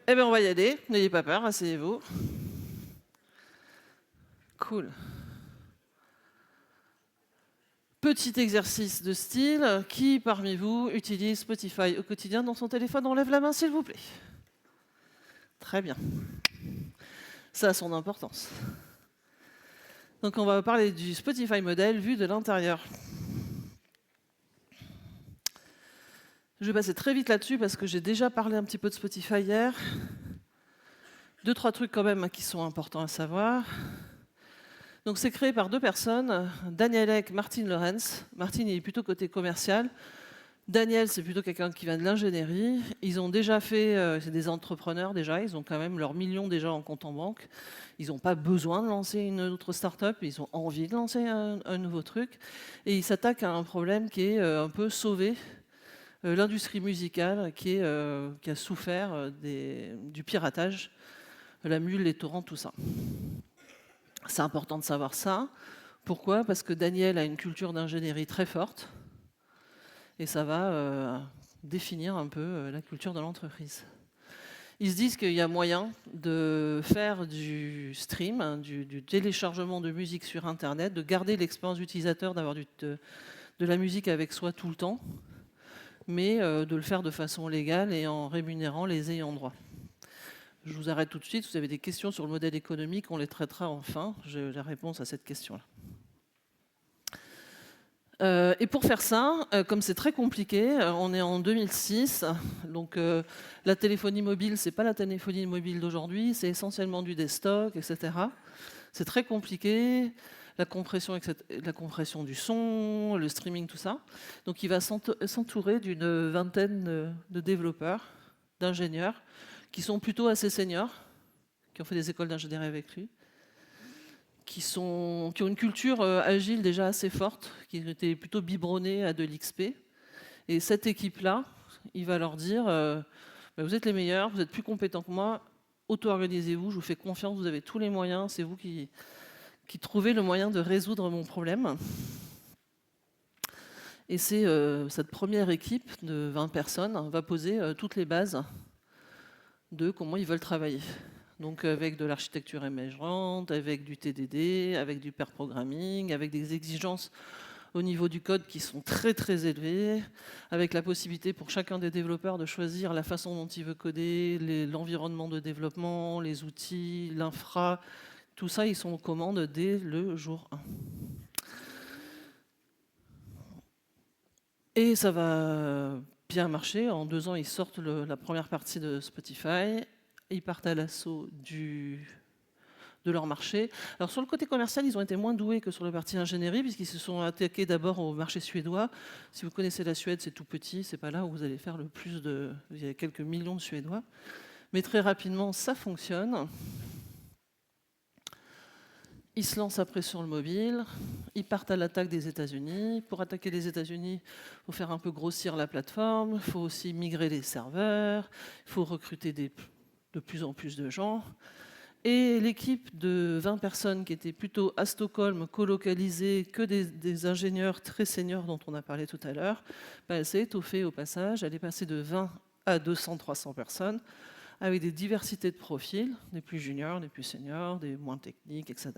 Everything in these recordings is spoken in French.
Eh bien, on va y aller. N'ayez pas peur, asseyez-vous. Cool. Petit exercice de style. Qui parmi vous utilise Spotify au quotidien dans son téléphone? On lève la main, s'il vous plaît. Très bien. Ça a son importance. Donc, on va parler du Spotify modèle vu de l'intérieur. Je vais passer très vite là-dessus parce que j'ai déjà parlé un petit peu de Spotify hier. 2-3 trucs quand même qui sont importants à savoir. Donc c'est créé par 2 personnes, Daniel Ek, Martin Lorenz. Martin il est plutôt côté commercial. Daniel c'est plutôt quelqu'un qui vient de l'ingénierie. Ils ont déjà fait, c'est des entrepreneurs déjà, ils ont quand même leurs millions déjà en compte en banque. Ils n'ont pas besoin de lancer une autre start-up, ils ont envie de lancer un nouveau truc. Et ils s'attaquent à un problème qui est un peu sauver l'industrie musicale qui a souffert du piratage, la mule, les torrents, tout ça. C'est important de savoir ça. Pourquoi? Parce que Daniel a une culture d'ingénierie très forte et ça va définir un peu la culture de l'entreprise. Ils se disent qu'il y a moyen de faire du stream, hein, du téléchargement de musique sur Internet, de garder l'expérience utilisateur, d'avoir de la musique avec soi tout le temps, mais de le faire de façon légale et en rémunérant les ayants droit. Je vous arrête tout de suite. Si vous avez des questions sur le modèle économique, on les traitera enfin. J'ai la réponse à cette question-là. Et pour faire ça, comme c'est très compliqué, on est en 2006, donc la téléphonie mobile, c'est pas la téléphonie mobile d'aujourd'hui, c'est essentiellement du desktop, etc. C'est très compliqué, la compression du son, le streaming, tout ça. Donc il va s'entourer d'une vingtaine de développeurs, d'ingénieurs, qui sont plutôt assez seniors, qui ont fait des écoles d'ingénierie avec lui, qui ont une culture agile déjà assez forte, qui étaient plutôt biberonnés à de l'XP. Et cette équipe-là, il va leur dire vous êtes les meilleurs, vous êtes plus compétents que moi, auto-organisez-vous, je vous fais confiance, vous avez tous les moyens, c'est vous qui trouvez le moyen de résoudre mon problème. Et c'est cette première équipe de 20 personnes va poser toutes les bases de comment ils veulent travailler. Donc avec de l'architecture émergente, avec du TDD, avec du pair programming, avec des exigences au niveau du code qui sont très très élevées, avec la possibilité pour chacun des développeurs de choisir la façon dont il veut coder, l'environnement de développement, les outils, l'infra, tout ça ils sont aux commandes dès le jour 1. Et ça va bien marcher. En 2 ans, ils sortent la première partie de Spotify. Ils partent à l'assaut de leur marché. Alors sur le côté commercial, ils ont été moins doués que sur le parti ingénierie, puisqu'ils se sont attaqués d'abord au marché suédois. Si vous connaissez la Suède, c'est tout petit, c'est pas là où vous allez faire le plus de... Il y a quelques millions de Suédois. Mais très rapidement, ça fonctionne. Ils se lancent après sur le mobile, ils partent à l'attaque des États-Unis. Pour attaquer les États-Unis, il faut faire un peu grossir la plateforme, il faut aussi migrer les serveurs, il faut recruter de plus en plus de gens. Et l'équipe de 20 personnes qui était plutôt à Stockholm, colocalisée, que des ingénieurs très seniors dont on a parlé tout à l'heure, elle s'est étoffée au passage. Elle est passée de 20 à 200-300 personnes, avec des diversités de profils, des plus juniors, des plus seniors, des moins techniques, etc.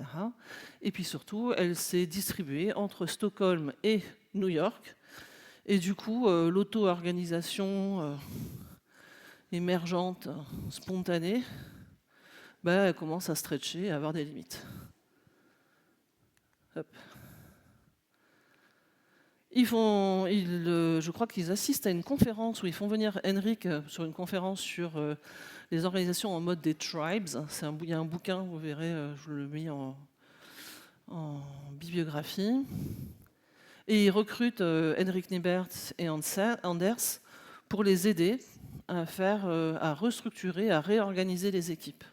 Et puis surtout, elle s'est distribuée entre Stockholm et New York. Et du coup, l'auto-organisation émergente, spontanée, elle commence à stretcher, à avoir des limites. Hop. Je crois qu'ils assistent à une conférence où ils font venir Henrik sur une conférence sur les organisations en mode des tribes. Il y a un bouquin, vous verrez, je le mets en bibliographie. Et ils recrutent Henrik Nibert et Anders pour les aider à restructurer, à réorganiser les équipes.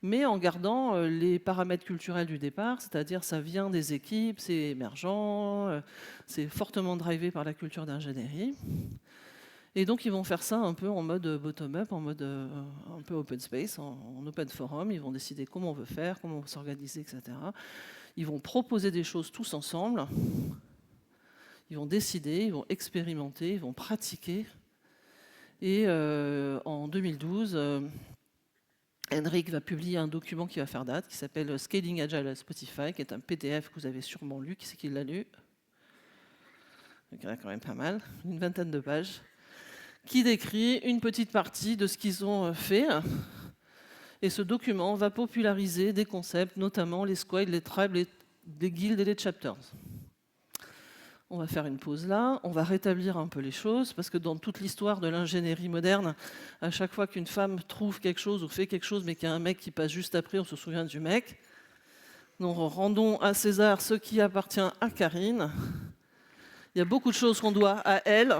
Mais en gardant les paramètres culturels du départ, c'est-à-dire ça vient des équipes, c'est émergent, c'est fortement drivé par la culture d'ingénierie. Et donc ils vont faire ça un peu en mode bottom-up, en mode un peu open space, en open forum. Ils vont décider comment on veut faire, comment on veut s'organiser, etc. Ils vont proposer des choses tous ensemble. Ils vont décider, ils vont expérimenter, ils vont pratiquer. Et en 2012, Henrik va publier un document qui va faire date, qui s'appelle Scaling Agile à Spotify, qui est un PDF que vous avez sûrement lu. Qui c'est qui l'a lu? Il y en a quand même pas mal, une vingtaine de pages, qui décrit une petite partie de ce qu'ils ont fait. Et ce document va populariser des concepts, notamment les squads, les tribes, les guildes et les chapters. On va faire une pause là, on va rétablir un peu les choses, parce que dans toute l'histoire de l'ingénierie moderne, à chaque fois qu'une femme trouve quelque chose ou fait quelque chose, mais qu'il y a un mec qui passe juste après, on se souvient du mec. Donc rendons à César ce qui appartient à Karine. Il y a beaucoup de choses qu'on doit à elle,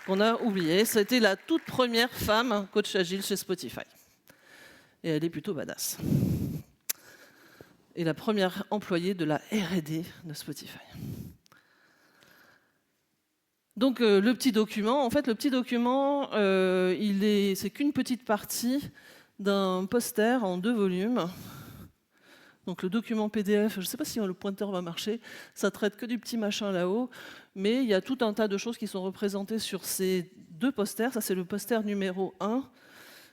qu'on a oubliées. C'était la toute première femme coach agile chez Spotify. Et elle est plutôt badass. Et la première employée de la R&D de Spotify. Donc le petit document, c'est qu'une petite partie d'un poster en 2 volumes. Donc le document PDF, je ne sais pas si le pointeur va marcher, ça traite que du petit machin là-haut, mais il y a tout un tas de choses qui sont représentées sur ces 2 posters. Ça, c'est le poster numéro 1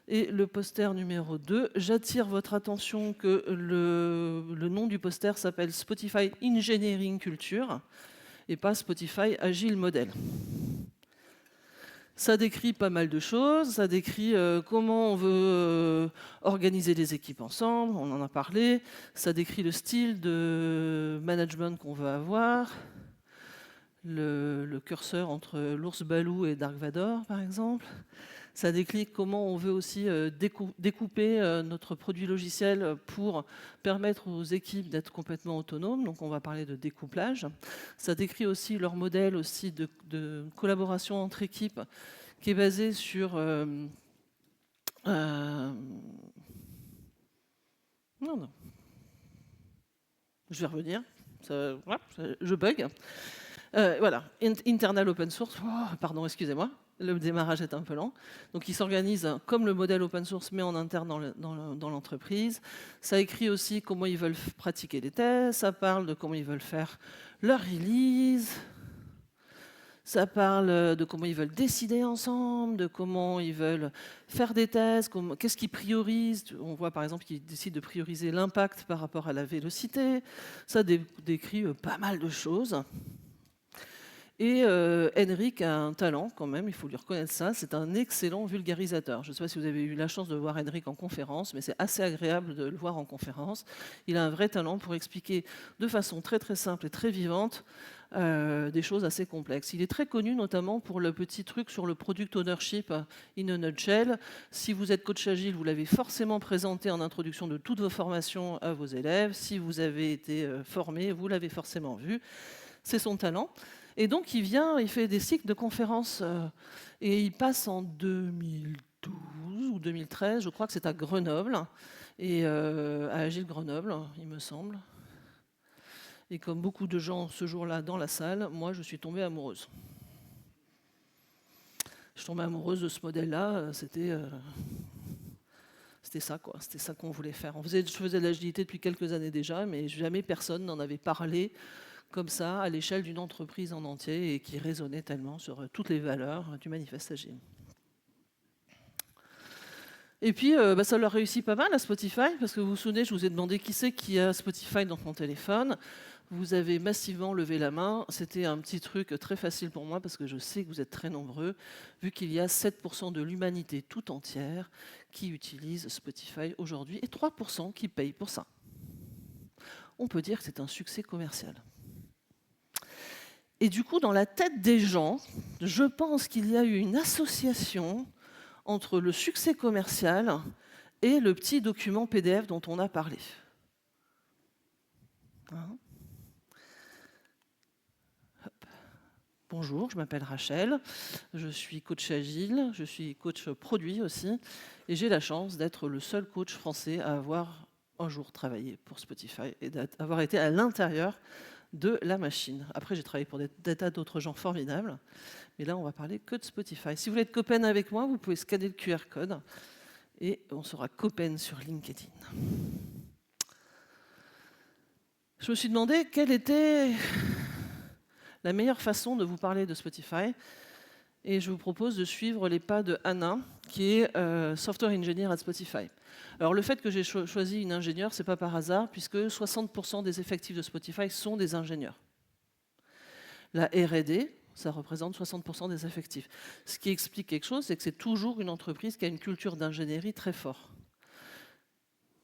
et le poster numéro 2. J'attire votre attention que le nom du poster s'appelle Spotify Engineering Culture et pas Spotify Agile Model. Ça décrit pas mal de choses, ça décrit comment on veut organiser les équipes ensemble, on en a parlé, ça décrit le style de management qu'on veut avoir, le curseur entre l'ours Baloo et Dark Vador par exemple. Ça décrit comment on veut aussi découper notre produit logiciel pour permettre aux équipes d'être complètement autonomes. Donc on va parler de découplage. Ça décrit aussi leur modèle aussi de collaboration entre équipes qui est basé sur... Non. Je vais revenir. Je bug. Voilà, internal open source. Oh, pardon, excusez-moi. Le démarrage est un peu lent. Donc, ils s'organisent comme le modèle open source, mais en interne dans l'entreprise. Ça écrit aussi comment ils veulent pratiquer les tests. Ça parle de comment ils veulent faire leur release. Ça parle de comment ils veulent décider ensemble, de comment ils veulent faire des tests, qu'est-ce qu'ils priorisent. On voit par exemple qu'ils décident de prioriser l'impact par rapport à la vélocité. Ça décrit pas mal de choses. Et Henrik a un talent quand même, il faut lui reconnaître ça, c'est un excellent vulgarisateur. Je ne sais pas si vous avez eu la chance de voir Henrik en conférence, mais c'est assez agréable de le voir en conférence. Il a un vrai talent pour expliquer de façon très très simple et très vivante des choses assez complexes. Il est très connu notamment pour le petit truc sur le product ownership in a nutshell. Si vous êtes coach agile, vous l'avez forcément présenté en introduction de toutes vos formations à vos élèves. Si vous avez été formé, vous l'avez forcément vu. C'est son talent. Et donc, il fait des cycles de conférences et il passe en 2012 ou 2013, je crois que c'est à Grenoble, et à Agile Grenoble, il me semble. Et comme beaucoup de gens ce jour-là dans la salle, moi, je suis tombée amoureuse. Je suis tombée amoureuse de ce modèle-là, c'était ça, quoi. C'était ça qu'on voulait faire. Je faisais de l'agilité depuis quelques années déjà, mais jamais personne n'en avait parlé comme ça, à l'échelle d'une entreprise en entier, et qui résonnait tellement sur toutes les valeurs du manifeste agile. Et puis, ça leur réussit pas mal à Spotify, parce que vous vous souvenez, je vous ai demandé qui c'est qui a Spotify dans mon téléphone. Vous avez massivement levé la main. C'était un petit truc très facile pour moi, parce que je sais que vous êtes très nombreux, vu qu'il y a 7% de l'humanité tout entière qui utilise Spotify aujourd'hui, et 3% qui payent pour ça. On peut dire que c'est un succès commercial. Et du coup, dans la tête des gens, je pense qu'il y a eu une association entre le succès commercial et le petit document PDF dont on a parlé. Bonjour, je m'appelle Rachel, je suis coach agile, je suis coach produit aussi, et j'ai la chance d'être le seul coach français à avoir un jour travaillé pour Spotify et d'avoir été à l'intérieur de la machine. Après, j'ai travaillé pour des tas d'autres gens formidables, mais là, on va parler que de Spotify. Si vous voulez être copain avec moi, vous pouvez scanner le QR code et on sera copain sur LinkedIn. Je me suis demandé quelle était la meilleure façon de vous parler de Spotify. Et je vous propose de suivre les pas de Anna, qui est Software Engineer à Spotify. Alors le fait que j'ai choisi une ingénieure, c'est pas par hasard, puisque 60% des effectifs de Spotify sont des ingénieurs. La R&D, ça représente 60% des effectifs. Ce qui explique quelque chose, c'est que c'est toujours une entreprise qui a une culture d'ingénierie très forte.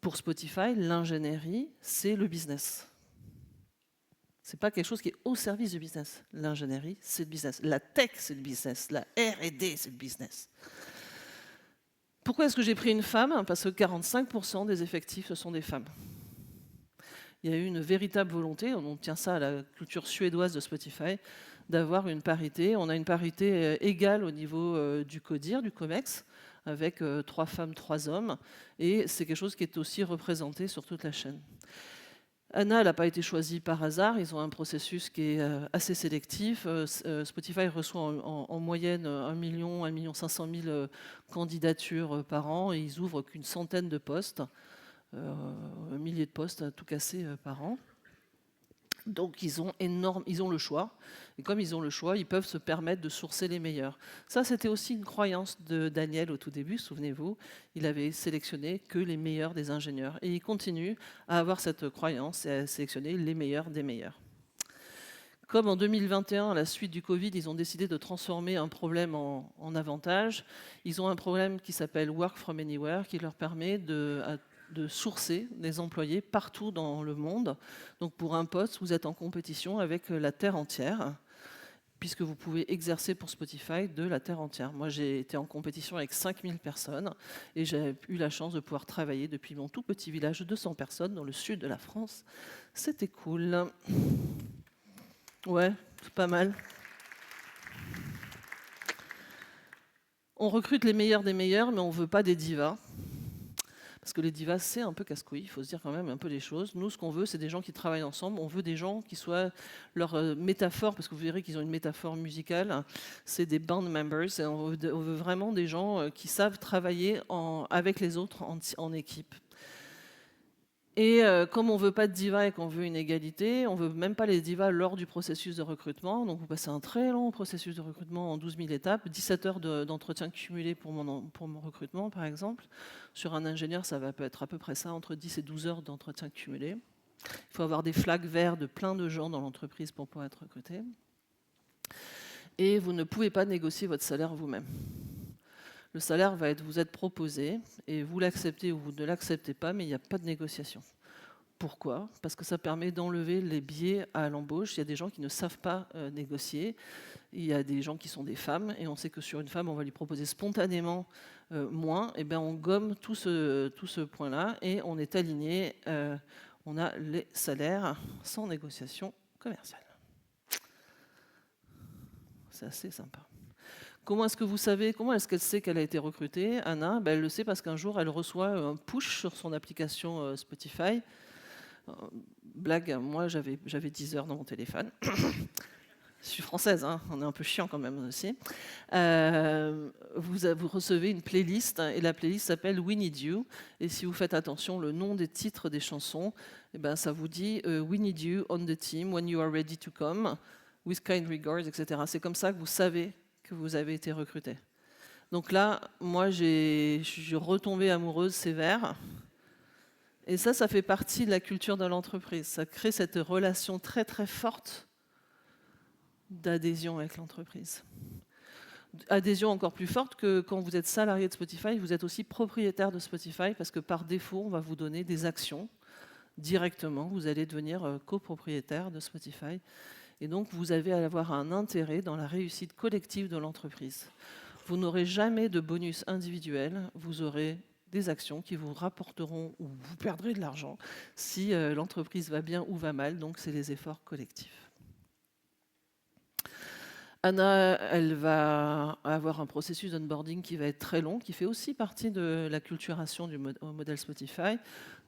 Pour Spotify, l'ingénierie, c'est le business. C'est pas quelque chose qui est au service du business. L'ingénierie, c'est le business. La tech, c'est le business. La R&D, c'est le business. Pourquoi est-ce que j'ai pris une femme? Parce que 45% des effectifs, ce sont des femmes. Il y a eu une véritable volonté, on tient ça à la culture suédoise de Spotify, d'avoir une parité. On a une parité égale au niveau du CODIR, du COMEX, avec 3 femmes, 3 hommes. Et c'est quelque chose qui est aussi représenté sur toute la chaîne. Anna, elle n'a pas été choisie par hasard. Ils ont un processus qui est assez sélectif. Spotify reçoit en moyenne 1 million, 1,5 million candidatures par an et ils ouvrent qu'une centaine de postes, un millier de postes à tout casser par an. Donc ils ont le choix. Et comme ils ont le choix, ils peuvent se permettre de sourcer les meilleurs. Ça, c'était aussi une croyance de Daniel au tout début, souvenez-vous. Il avait sélectionné que les meilleurs des ingénieurs. Et il continue à avoir cette croyance et à sélectionner les meilleurs des meilleurs. Comme en 2021, à la suite du Covid, ils ont décidé de transformer un problème en avantage, ils ont un problème qui s'appelle Work from Anywhere, qui leur permet de sourcer des employés partout dans le monde. Donc pour un poste, vous êtes en compétition avec la Terre entière, puisque vous pouvez exercer pour Spotify de la Terre entière. Moi, j'ai été en compétition avec 5000 personnes et j'ai eu la chance de pouvoir travailler depuis mon tout petit village de 200 personnes dans le sud de la France. C'était cool. Ouais, c'est pas mal. On recrute les meilleurs des meilleurs, mais on ne veut pas des divas. Parce que les divas, c'est un peu casse-couille, il faut se dire quand même un peu les choses. Nous, ce qu'on veut, c'est des gens qui travaillent ensemble. On veut des gens qui soient leur métaphore, parce que vous verrez qu'ils ont une métaphore musicale. C'est des band members. Et on veut vraiment des gens qui savent travailler avec les autres en équipe. Et comme on ne veut pas de divas et qu'on veut une égalité, on ne veut même pas les divas lors du processus de recrutement. Donc vous passez un très long processus de recrutement en 12 000 étapes, 17 heures d'entretien cumulé pour mon recrutement par exemple. Sur un ingénieur, ça va peut être à peu près ça, entre 10 et 12 heures d'entretien cumulé. Il faut avoir des flags verts de plein de gens dans l'entreprise pour pouvoir être recruté. Et vous ne pouvez pas négocier votre salaire vous-même. Le salaire va vous être proposé et vous l'acceptez ou vous ne l'acceptez pas, mais il n'y a pas de négociation. Pourquoi? Parce que ça permet d'enlever les biais à l'embauche. Il y a des gens qui ne savent pas négocier. Il y a des gens qui sont des femmes et on sait que sur une femme, on va lui proposer spontanément moins. Et bien, on gomme tout ce point-là et on est aligné. On a les salaires sans négociation commerciale. C'est assez sympa. Comment est-ce que vous savez, comment est-ce qu'elle sait qu'elle a été recrutée, Anna? Elle le sait parce qu'un jour, elle reçoit un push sur son application Spotify. Blague, moi j'avais 10 heures dans mon téléphone. Je suis française, hein, on est un peu chiant quand même aussi. Vous recevez une playlist et la playlist s'appelle We Need You. Et si vous faites attention, le nom des titres des chansons, ça vous dit We Need You on the team when you are ready to come, with kind regards, etc. C'est comme ça que vous savez que vous avez été recruté. Donc là, moi, je suis retombée amoureuse sévère. Et ça fait partie de la culture de l'entreprise. Ça crée cette relation très très forte d'adhésion avec l'entreprise. Adhésion encore plus forte que quand vous êtes salarié de Spotify, vous êtes aussi propriétaire de Spotify parce que par défaut, on va vous donner des actions directement. Vous allez devenir copropriétaire de Spotify. Et donc, vous allez avoir un intérêt dans la réussite collective de l'entreprise. Vous n'aurez jamais de bonus individuel, vous aurez des actions qui vous rapporteront ou vous perdrez de l'argent si l'entreprise va bien ou va mal, donc c'est les efforts collectifs. Anna, elle va avoir un processus d'onboarding qui va être très long, qui fait aussi partie de la culturation du modèle Spotify.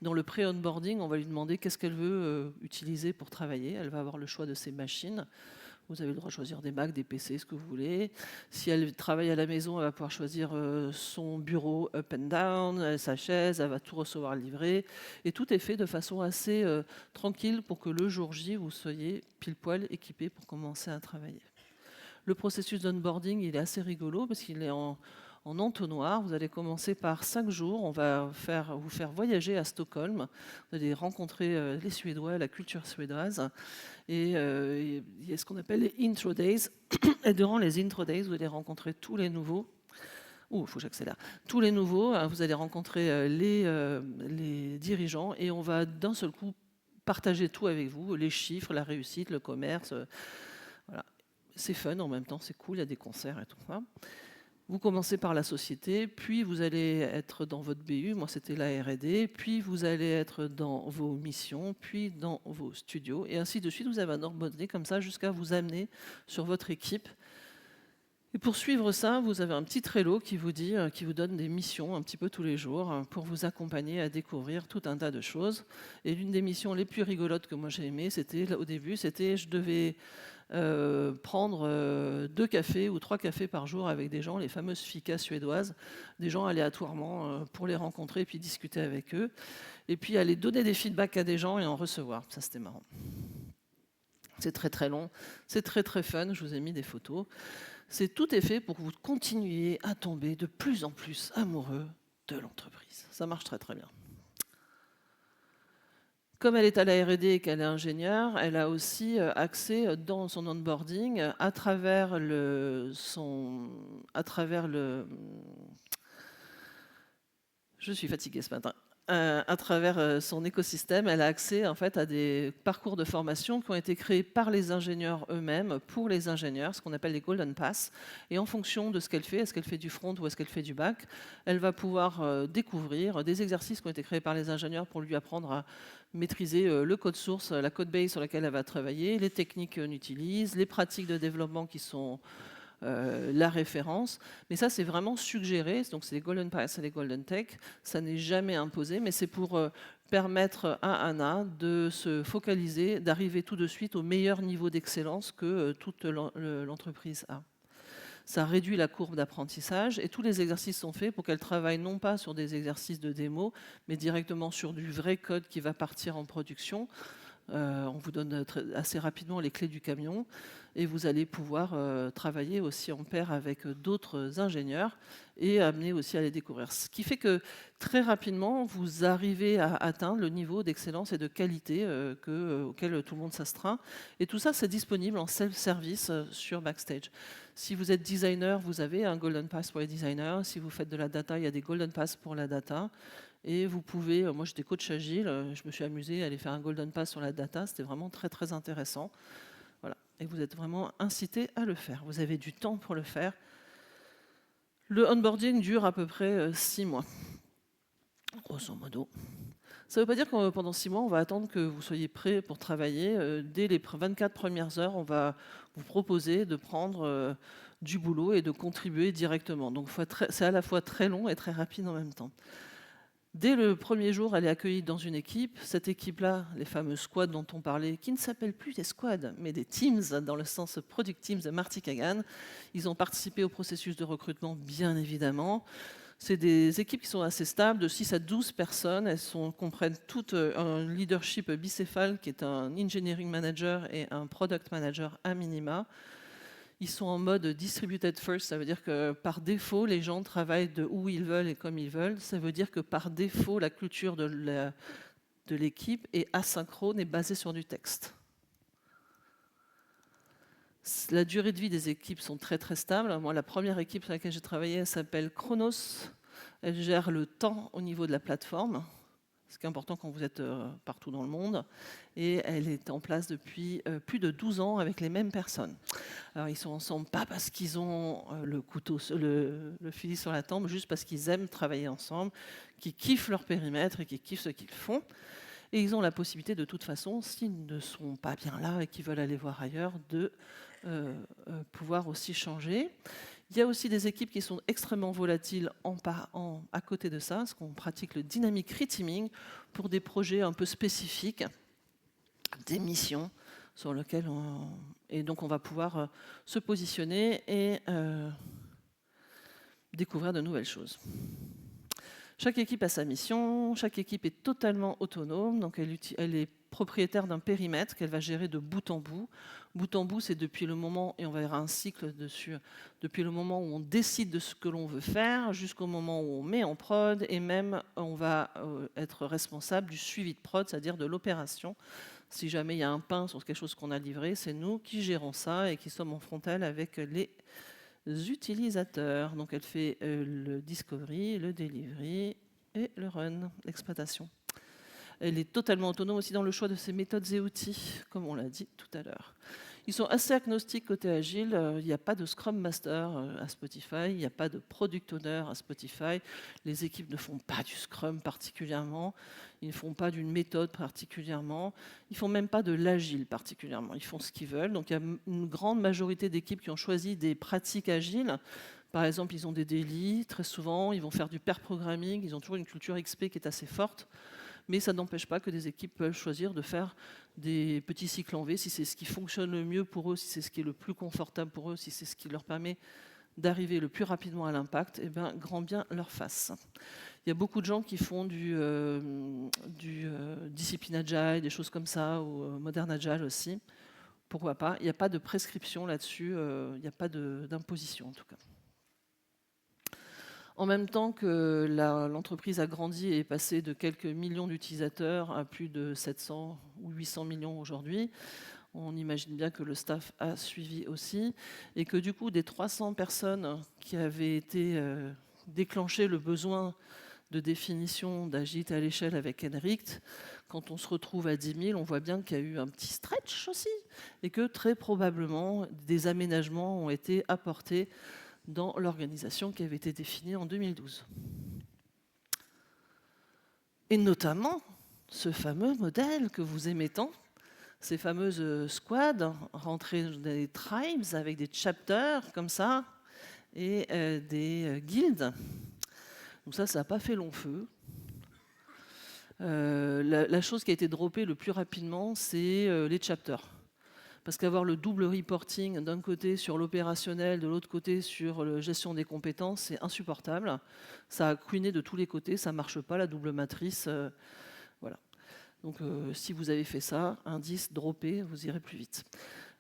Dans le pré-onboarding, on va lui demander qu'est-ce qu'elle veut utiliser pour travailler. Elle va avoir le choix de ses machines. Vous avez le droit de choisir des Mac, des PC, ce que vous voulez. Si elle travaille à la maison, elle va pouvoir choisir son bureau up and down, sa chaise, elle va tout recevoir livré. Et tout est fait de façon assez tranquille pour que le jour J, vous soyez pile poil équipé pour commencer à travailler. Le processus d'onboarding, il est assez rigolo parce qu'il est en entonnoir. Vous allez commencer par 5 jours. On va vous faire voyager à Stockholm. Vous allez rencontrer les Suédois, la culture suédoise. Et il y a ce qu'on appelle les Intro Days. Et durant les Intro Days, vous allez rencontrer tous les nouveaux. Il faut que j'accélère. Tous les nouveaux, vous allez rencontrer les dirigeants et on va d'un seul coup partager tout avec vous, les chiffres, la réussite, le commerce. Voilà. C'est fun en même temps, c'est cool, il y a des concerts et tout ça. Vous commencez par la société, puis vous allez être dans votre BU, moi c'était la R&D, puis vous allez être dans vos missions, puis dans vos studios, et ainsi de suite. Vous avez un onboarding comme ça jusqu'à vous amener sur votre équipe. Et pour suivre ça, vous avez un petit Trello qui vous donne des missions un petit peu tous les jours pour vous accompagner à découvrir tout un tas de choses. Et l'une des missions les plus rigolotes que moi j'ai aimées, au début, c'était je devais prendre 2 cafés ou 3 cafés par jour avec des gens, les fameuses ficas suédoises, des gens aléatoirement pour les rencontrer et puis discuter avec eux. Et puis aller donner des feedbacks à des gens et en recevoir. Ça, c'était marrant. C'est très très long, c'est très très fun, je vous ai mis des photos. Tout est fait pour que vous continuiez à tomber de plus en plus amoureux de l'entreprise. Ça marche très très bien. Comme elle est à la R&D et qu'elle est ingénieure, elle a aussi accès dans son onboarding à travers le... Je suis fatiguée ce matin. À travers son écosystème, elle a accès en fait à des parcours de formation qui ont été créés par les ingénieurs eux-mêmes, pour les ingénieurs, ce qu'on appelle les Golden Pass. Et en fonction de ce qu'elle fait, est-ce qu'elle fait du front ou est-ce qu'elle fait du back, elle va pouvoir découvrir des exercices qui ont été créés par les ingénieurs pour lui apprendre à maîtriser le code source, la code base sur laquelle elle va travailler, les techniques qu'on utilise, les pratiques de développement qui sont la référence. Mais ça, c'est vraiment suggéré. Donc, c'est les Golden Pass et les Golden Tech. Ça n'est jamais imposé, mais c'est pour permettre à Anna de se focaliser, d'arriver tout de suite au meilleur niveau d'excellence que toute l'entreprise a. Ça réduit la courbe d'apprentissage et tous les exercices sont faits pour qu'elle travaille non pas sur des exercices de démo, mais directement sur du vrai code qui va partir en production. On vous donne assez rapidement les clés du camion et vous allez pouvoir travailler aussi en pair avec d'autres ingénieurs et amener aussi à les découvrir. Ce qui fait que très rapidement, vous arrivez à atteindre le niveau d'excellence et de qualité auquel tout le monde s'astreint. Et tout ça, c'est disponible en self-service sur Backstage. Si vous êtes designer, vous avez un Golden Pass pour les designers. Si vous faites de la data, il y a des Golden Pass pour la data. Et vous pouvez, moi j'étais coach agile, je me suis amusée à aller faire un Golden Pass sur la data, c'était vraiment très très intéressant. Voilà. Et vous êtes vraiment incité à le faire, vous avez du temps pour le faire. Le onboarding dure à peu près 6 mois, grosso modo. Ça ne veut pas dire que pendant 6 mois, on va attendre que vous soyez prêt pour travailler. Dès les 24 premières heures, on va vous proposer de prendre du boulot et de contribuer directement. Donc c'est à la fois très long et très rapide en même temps. Dès le premier jour, elle est accueillie dans une équipe. Cette équipe-là, les fameux squads dont on parlait, qui ne s'appellent plus des squads, mais des teams, dans le sens Product Teams de Marty Kagan. Ils ont participé au processus de recrutement, bien évidemment. C'est des équipes qui sont assez stables, de 6 à 12 personnes. Elles comprennent toutes un leadership bicéphale, qui est un engineering manager et un product manager à minima. Ils sont en mode distributed first, ça veut dire que par défaut, les gens travaillent de où ils veulent et comme ils veulent. Ça veut dire que par défaut, la culture de l'équipe est asynchrone et basée sur du texte. La durée de vie des équipes sont très très stables. Moi, la première équipe sur laquelle j'ai travaillé, elle s'appelle Chronos. Elle gère le temps au niveau de la plateforme, ce qui est important quand vous êtes partout dans le monde. Et elle est en place depuis plus de 12 ans avec les mêmes personnes. Alors, ils sont ensemble, pas parce qu'ils ont le couteau, le fusil sur la tempe, juste parce qu'ils aiment travailler ensemble, qu'ils kiffent leur périmètre et qu'ils kiffent ce qu'ils font. Et ils ont la possibilité, de toute façon, s'ils ne sont pas bien là et qu'ils veulent aller voir ailleurs, de pouvoir aussi changer. Il y a aussi des équipes qui sont extrêmement volatiles à côté de ça, parce qu'on pratique le dynamic reteaming pour des projets un peu spécifiques, des missions sur lesquelles et donc on va pouvoir se positionner et découvrir de nouvelles choses. Chaque équipe a sa mission, chaque équipe est totalement autonome, donc elle est propriétaire d'un périmètre qu'elle va gérer de bout en bout. Bout en bout, c'est depuis le moment, et on verra un cycle dessus, depuis le moment où on décide de ce que l'on veut faire, jusqu'au moment où on met en prod, et même on va être responsable du suivi de prod, c'est-à-dire de l'opération. Si jamais il y a un pain sur quelque chose qu'on a livré, c'est nous qui gérons ça et qui sommes en frontal avec les utilisateurs. Donc elle fait le discovery, le delivery et le run, l'exploitation. Elle est totalement autonome aussi dans le choix de ses méthodes et outils, comme on l'a dit tout à l'heure. Ils sont assez agnostiques côté agile. Il n'y a pas de Scrum Master à Spotify, il n'y a pas de Product Owner à Spotify. Les équipes ne font pas du Scrum particulièrement, ils ne font pas d'une méthode particulièrement, ils ne font même pas de l'agile particulièrement. Ils font ce qu'ils veulent. Donc il y a une grande majorité d'équipes qui ont choisi des pratiques agiles. Par exemple, ils ont des daily, très souvent, ils vont faire du pair programming, ils ont toujours une culture XP qui est assez forte. Mais ça n'empêche pas que des équipes peuvent choisir de faire des petits cycles en V si c'est ce qui fonctionne le mieux pour eux, si c'est ce qui est le plus confortable pour eux, si c'est ce qui leur permet d'arriver le plus rapidement à l'impact, et bien, grand bien leur fasse. Il y a beaucoup de gens qui font du discipline agile, des choses comme ça, ou modern agile aussi. Pourquoi pas? Il n'y a pas de prescription là-dessus, il n'y a pas d'imposition en tout cas. En même temps que l'entreprise a grandi et est passée de quelques millions d'utilisateurs à plus de 700 ou 800 millions aujourd'hui, on imagine bien que le staff a suivi aussi, et que du coup, des 300 personnes qui avaient été déclenchées le besoin de définition d'agilité à l'échelle avec Henrikt, quand on se retrouve à 10 000, on voit bien qu'il y a eu un petit stretch aussi, et que très probablement des aménagements ont été apportés dans l'organisation qui avait été définie en 2012. Et notamment, ce fameux modèle que vous aimez tant, ces fameuses squads rentrées dans des tribes avec des chapters comme ça, et des guildes. Donc ça n'a pas fait long feu. La chose qui a été droppée le plus rapidement, c'est les chapters. Parce qu'avoir le double reporting d'un côté sur l'opérationnel, de l'autre côté sur la gestion des compétences, c'est insupportable. Ça a couiné de tous les côtés, ça ne marche pas, la double matrice. Voilà. Donc si vous avez fait ça, indice, droppé, vous irez plus vite.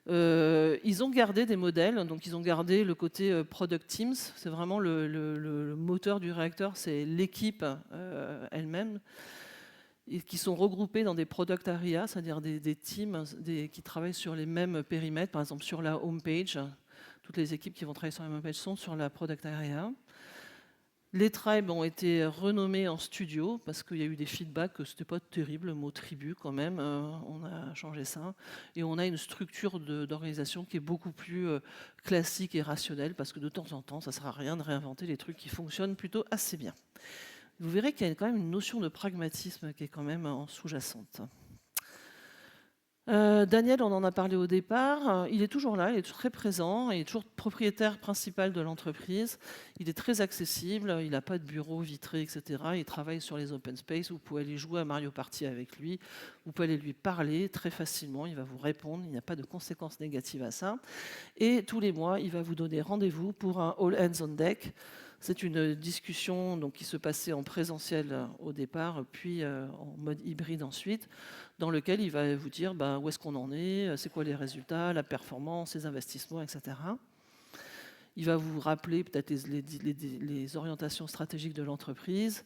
Ils ont gardé des modèles, donc ils ont gardé le côté product teams. C'est vraiment le moteur du réacteur, c'est l'équipe elle-même, et qui sont regroupés dans des product areas, c'est-à-dire des teams qui travaillent sur les mêmes périmètres. Par exemple, sur la home page, toutes les équipes qui vont travailler sur la home page sont sur la product area. Les tribes ont été renommés en studio parce qu'il y a eu des feedbacks que c'était pas terrible, le mot tribu quand même. On a changé ça. Et on a une structure d'organisation qui est beaucoup plus classique et rationnelle parce que de temps en temps, ça ne sert à rien de réinventer les trucs qui fonctionnent plutôt assez bien. Vous verrez qu'il y a quand même une notion de pragmatisme qui est quand même en sous-jacente. Daniel, on en a parlé au départ, il est toujours là, il est très présent, il est toujours propriétaire principal de l'entreprise, il est très accessible, il n'a pas de bureau vitré, etc. Il travaille sur les open space, vous pouvez aller jouer à Mario Party avec lui, vous pouvez aller lui parler très facilement, il va vous répondre, il n'y a pas de conséquences négatives à ça. Et tous les mois, il va vous donner rendez-vous pour un all hands on deck. C'est une discussion donc, qui se passait en présentiel au départ, puis en mode hybride ensuite, dans lequel il va vous dire où est-ce qu'on en est, c'est quoi les résultats, la performance, les investissements, etc. Il va vous rappeler peut-être les orientations stratégiques de l'entreprise,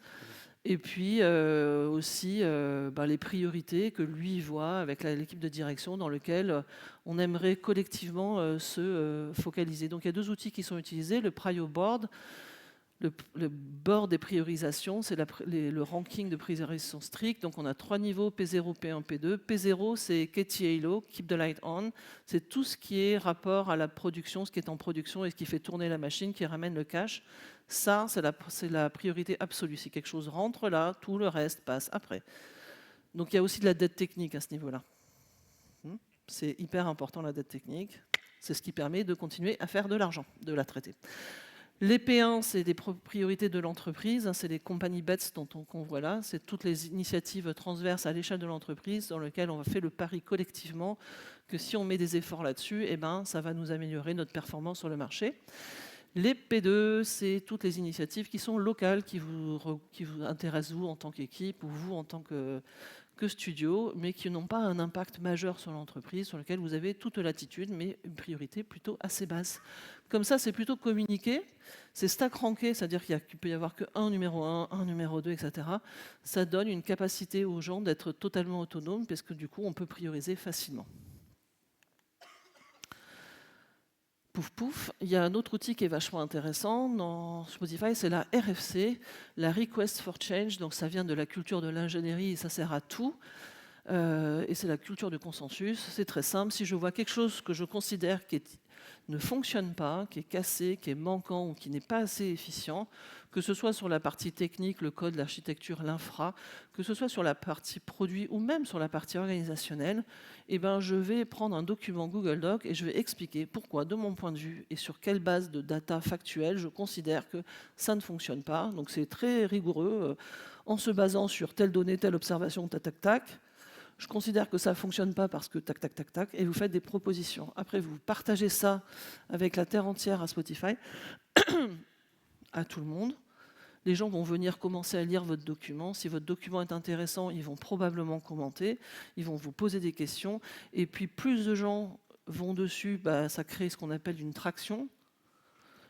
et puis aussi les priorités que lui voit avec l'équipe de direction dans lequel on aimerait collectivement se focaliser. Donc il y a deux outils qui sont utilisés, le Prio Board. Le board des priorisations, c'est le ranking de priorisation stricte. Donc on a 3 niveaux, P0, P1, P2. P0, c'est KTILO, Keep the Light On. C'est tout ce qui est rapport à la production, ce qui est en production et ce qui fait tourner la machine, qui ramène le cash. Ça, c'est la priorité absolue. Si quelque chose rentre là, tout le reste passe après. Donc il y a aussi de la dette technique à ce niveau-là. C'est hyper important, la dette technique. C'est ce qui permet de continuer à faire de l'argent, de la traiter. Les P1, c'est des priorités de l'entreprise, c'est les company bets qu'on voit là, c'est toutes les initiatives transverses à l'échelle de l'entreprise dans lesquelles on fait le pari collectivement que si on met des efforts là-dessus, ça va nous améliorer notre performance sur le marché. Les P2, c'est toutes les initiatives qui sont locales, qui vous intéressent vous en tant qu'équipe ou vous en tant que studio, mais qui n'ont pas un impact majeur sur l'entreprise, sur lequel vous avez toute latitude, mais une priorité plutôt assez basse. Comme ça, c'est plutôt communiqué, c'est stack ranké, c'est-à-dire qu'il peut y avoir qu'un numéro 1, un numéro 2, etc. Ça donne une capacité aux gens d'être totalement autonomes, parce que du coup, on peut prioriser facilement. Pouf pouf, il y a un autre outil qui est vachement intéressant dans Spotify, c'est la RFC, la Request for Change. Donc ça vient de la culture de l'ingénierie et ça sert à tout. Et c'est la culture du consensus. C'est très simple. Si je vois quelque chose que je considère qui ne fonctionne pas, qui est cassé, qui est manquant ou qui n'est pas assez efficient, que ce soit sur la partie technique, le code, l'architecture, l'infra, que ce soit sur la partie produit ou même sur la partie organisationnelle, eh ben, je vais prendre un document Google Doc et je vais expliquer pourquoi, de mon point de vue, et sur quelle base de data factuelle, je considère que ça ne fonctionne pas. Donc c'est très rigoureux, en se basant sur telle donnée, telle observation, tac, tac, tac. Je considère que ça ne fonctionne pas parce que tac, tac, tac, tac, et vous faites des propositions. Après, vous partagez ça avec la terre entière à Spotify, à tout le monde. Les gens vont venir commencer à lire votre document. Si votre document est intéressant, ils vont probablement commenter, ils vont vous poser des questions. Et puis, plus de gens vont dessus, ça crée ce qu'on appelle une traction.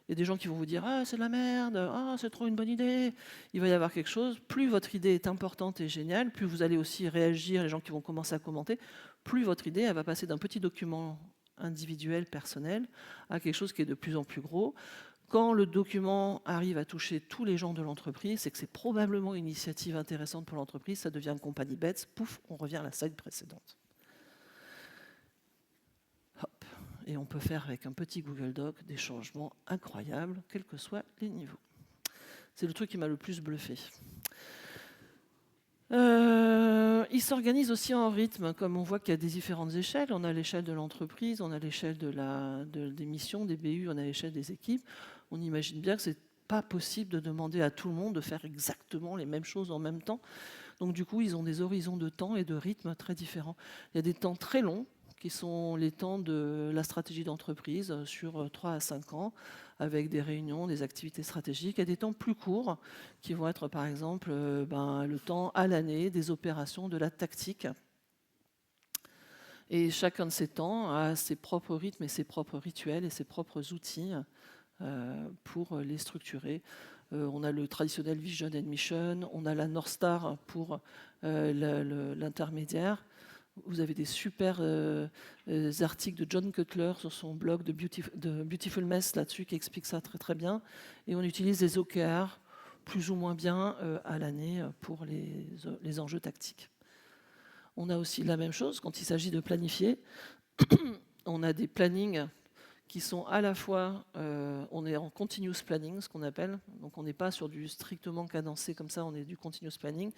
Il y a des gens qui vont vous dire « Ah, c'est de la merde, ah, c'est trop une bonne idée ». Il va y avoir quelque chose. Plus votre idée est importante et géniale, plus vous allez aussi réagir, les gens qui vont commencer à commenter, plus votre idée elle va passer d'un petit document individuel, personnel, à quelque chose qui est de plus en plus gros. Quand le document arrive à toucher tous les gens de l'entreprise, c'est que c'est probablement une initiative intéressante pour l'entreprise, ça devient une compagnie bête, pouf, on revient à la slide précédente. Hop. Et on peut faire avec un petit Google Doc des changements incroyables, quels que soient les niveaux. C'est le truc qui m'a le plus bluffé. Il s'organise aussi en rythme, comme on voit qu'il y a des différentes échelles. On a l'échelle de l'entreprise, on a l'échelle des missions, des BU, on a l'échelle des équipes. On imagine bien que c'est pas possible de demander à tout le monde de faire exactement les mêmes choses en même temps. Donc du coup, ils ont des horizons de temps et de rythme très différents. Il y a des temps très longs, qui sont les temps de la stratégie d'entreprise sur 3 à 5 ans, avec des réunions, des activités stratégiques. Il y a des temps plus courts, qui vont être par exemple le temps à l'année des opérations, de la tactique. Et chacun de ces temps a ses propres rythmes et ses propres rituels et ses propres outils pour les structurer. On a le traditionnel Vision and Mission, on a la North Star pour l'intermédiaire. Vous avez des super articles de John Cutler sur son blog de Beautiful Mess là-dessus qui explique ça très très bien. Et on utilise des OKR plus ou moins bien à l'année pour les enjeux tactiques. On a aussi la même chose quand il s'agit de planifier. On a des plannings qui sont à la fois, on est en continuous planning, ce qu'on appelle, donc on n'est pas sur du strictement cadencé comme ça, on est du continuous planning,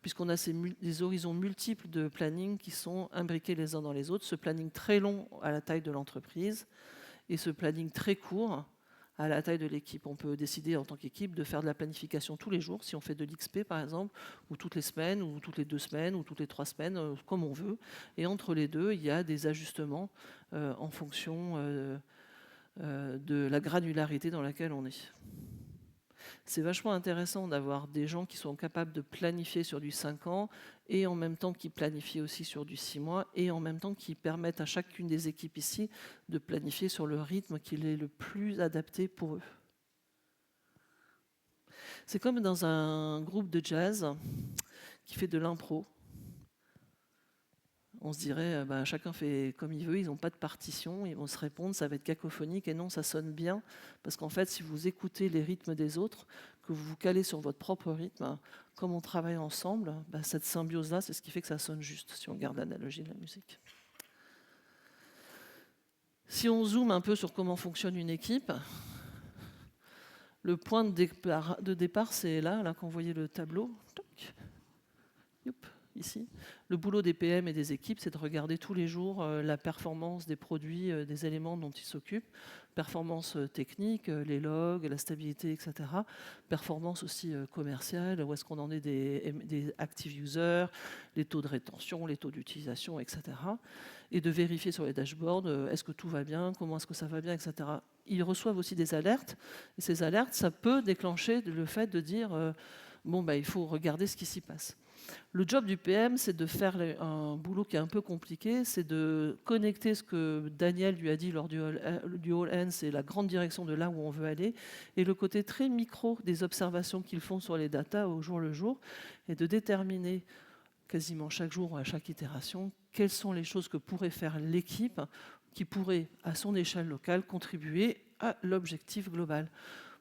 puisqu'on a des horizons multiples de planning qui sont imbriqués les uns dans les autres, ce planning très long à la taille de l'entreprise et ce planning très court à la taille de l'équipe. On peut décider en tant qu'équipe de faire de la planification tous les jours, si on fait de l'XP par exemple, ou toutes les semaines, ou toutes les 2 semaines, ou toutes les 3 semaines, comme on veut. Et entre les deux, il y a des ajustements en fonction de la granularité dans laquelle on est. C'est vachement intéressant d'avoir des gens qui sont capables de planifier sur du 5 ans et en même temps qui planifient aussi sur du 6 mois et en même temps qui permettent à chacune des équipes ici de planifier sur le rythme qui est le plus adapté pour eux. C'est comme dans un groupe de jazz qui fait de l'impro. On se dirait, chacun fait comme il veut, ils n'ont pas de partition, ils vont se répondre, ça va être cacophonique, et non, ça sonne bien, parce qu'en fait, si vous écoutez les rythmes des autres, que vous vous calez sur votre propre rythme, comme on travaille ensemble, cette symbiose-là, c'est ce qui fait que ça sonne juste, si on garde l'analogie de la musique. Si on zoome un peu sur comment fonctionne une équipe, le point de départ c'est là quand vous voyez le tableau. ici. Le boulot des PM et des équipes, c'est de regarder tous les jours la performance des produits, des éléments dont ils s'occupent, performance technique, les logs, la stabilité, etc. Performance aussi commerciale, où est-ce qu'on en est des active users, les taux de rétention, les taux d'utilisation, etc. Et de vérifier sur les dashboards, est-ce que tout va bien, comment est-ce que ça va bien, etc. Ils reçoivent aussi des alertes, et ces alertes, ça peut déclencher le fait de dire bon, il faut regarder ce qui s'y passe. Le job du PM, c'est de faire un boulot qui est un peu compliqué, c'est de connecter ce que Daniel lui a dit lors du All Hands, c'est la grande direction de là où on veut aller, et le côté très micro des observations qu'ils font sur les datas au jour le jour, et de déterminer quasiment chaque jour ou à chaque itération quelles sont les choses que pourrait faire l'équipe qui pourrait, à son échelle locale, contribuer à l'objectif global.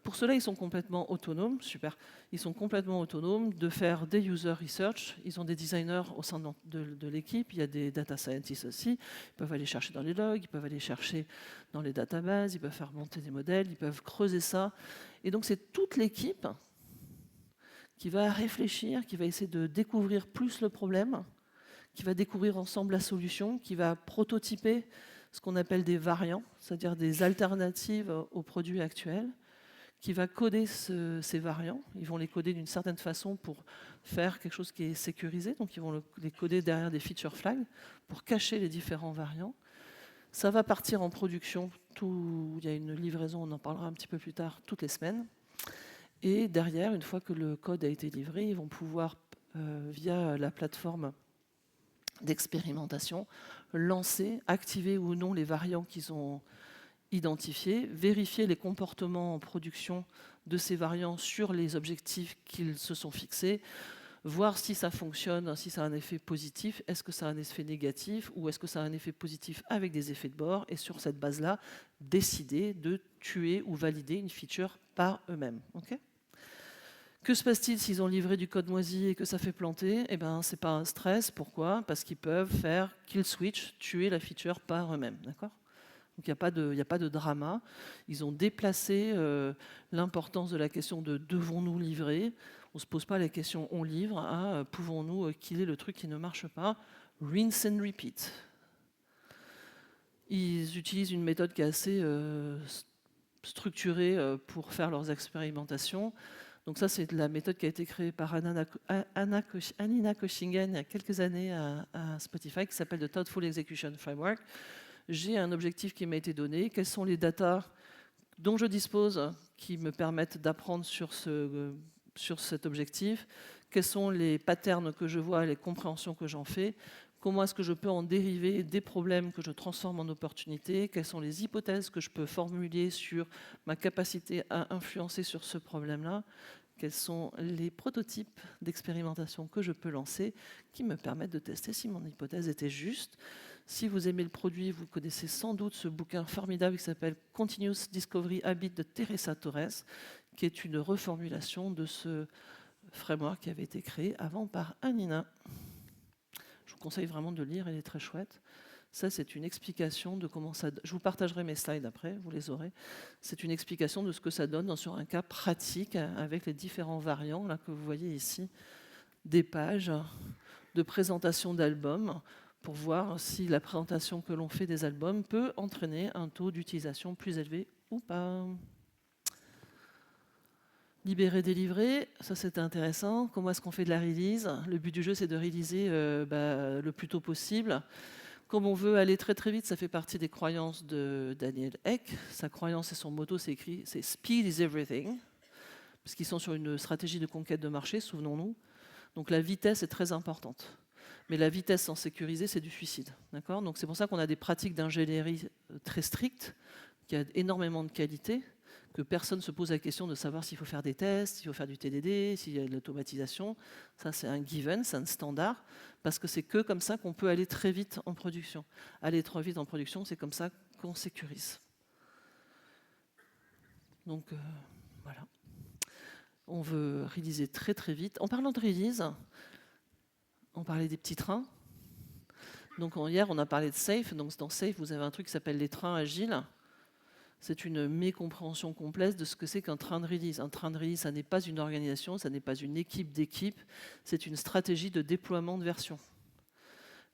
Pour cela, ils sont complètement autonomes, super. Ils sont complètement autonomes de faire des user research. Ils ont des designers au sein de l'équipe. Il y a des data scientists aussi. Ils peuvent aller chercher dans les logs, ils peuvent aller chercher dans les databases, ils peuvent faire monter des modèles, ils peuvent creuser ça. Et donc, c'est toute l'équipe qui va réfléchir, qui va essayer de découvrir plus le problème, qui va découvrir ensemble la solution, qui va prototyper ce qu'on appelle des variants, c'est-à-dire des alternatives aux produits actuels, qui va coder ces variants. Ils vont les coder d'une certaine façon pour faire quelque chose qui est sécurisé. Donc, ils vont les coder derrière des feature flags pour cacher les différents variants. Ça va partir en production. Il y a une livraison, on en parlera un petit peu plus tard, toutes les semaines. Et derrière, une fois que le code a été livré, ils vont pouvoir, via la plateforme d'expérimentation, lancer, activer ou non les variants qu'ils ont identifier, vérifier les comportements en production de ces variants sur les objectifs qu'ils se sont fixés, voir si ça fonctionne, si ça a un effet positif, est-ce que ça a un effet négatif ou est-ce que ça a un effet positif avec des effets de bord, et sur cette base-là, décider de tuer ou valider une feature par eux-mêmes. Okay, que se passe-t-il s'ils ont livré du code moisi et que ça fait planter? Eh bien, ce n'est pas un stress. Pourquoi? Parce qu'ils peuvent faire kill switch, tuer la feature par eux-mêmes. D'accord? Donc il n'y a pas de drama. Ils ont déplacé l'importance de la question de devons-nous livrer. On ne se pose pas la question on livre à pouvons-nous killer le truc qui ne marche pas. Rinse and repeat. Ils utilisent une méthode qui est assez structurée pour faire leurs expérimentations. Donc ça, c'est la méthode qui a été créée par Anina Koshingen il y a quelques années à Spotify, qui s'appelle The Thoughtful Execution Framework. J'ai un objectif qui m'a été donné, quelles sont les datas dont je dispose qui me permettent d'apprendre sur cet objectif, quels sont les patterns que je vois, les compréhensions que j'en fais, comment est-ce que je peux en dériver des problèmes que je transforme en opportunités, quelles sont les hypothèses que je peux formuler sur ma capacité à influencer sur ce problème-là, quels sont les prototypes d'expérimentation que je peux lancer qui me permettent de tester si mon hypothèse était juste. Si vous aimez le produit, vous connaissez sans doute ce bouquin formidable qui s'appelle Continuous Discovery Habit de Teresa Torres, qui est une reformulation de ce framework qui avait été créé avant par Anina. Je vous conseille vraiment de le lire, il est très chouette. Ça, c'est une explication de comment ça... Je vous partagerai mes slides après, vous les aurez. C'est une explication de ce que ça donne sur un cas pratique avec les différents variants là, que vous voyez ici, des pages de présentation d'albums, pour voir si la présentation que l'on fait des albums peut entraîner un taux d'utilisation plus élevé ou pas. Libérer, délivrer, ça c'était intéressant. Comment est-ce qu'on fait de la release? Le but du jeu, c'est de releaser le plus tôt possible. Comme on veut aller très très vite, ça fait partie des croyances de Daniel Ek. Sa croyance et son motto, c'est écrit, c'est Speed is everything, parce qu'ils sont sur une stratégie de conquête de marché, souvenons-nous. Donc la vitesse est très importante. Mais la vitesse sans sécuriser, c'est du suicide. D'accord ? Donc c'est pour ça qu'on a des pratiques d'ingénierie très strictes, qui a énormément de qualité, que personne ne se pose la question de savoir s'il faut faire des tests, s'il faut faire du TDD, s'il y a de l'automatisation. Ça, c'est un given, c'est un standard, parce que c'est que comme ça qu'on peut aller très vite en production. Aller trop vite en production, c'est comme ça qu'on sécurise. Donc, voilà. On veut releaser très très vite. En parlant de release, on parlait des petits trains. Donc hier, on a parlé de Safe. Donc dans Safe, vous avez un truc qui s'appelle les trains agiles. C'est une mécompréhension complète de ce que c'est qu'un train de release. Un train de release, ça n'est pas une organisation, ça n'est pas une équipe d'équipes, c'est une stratégie de déploiement de version.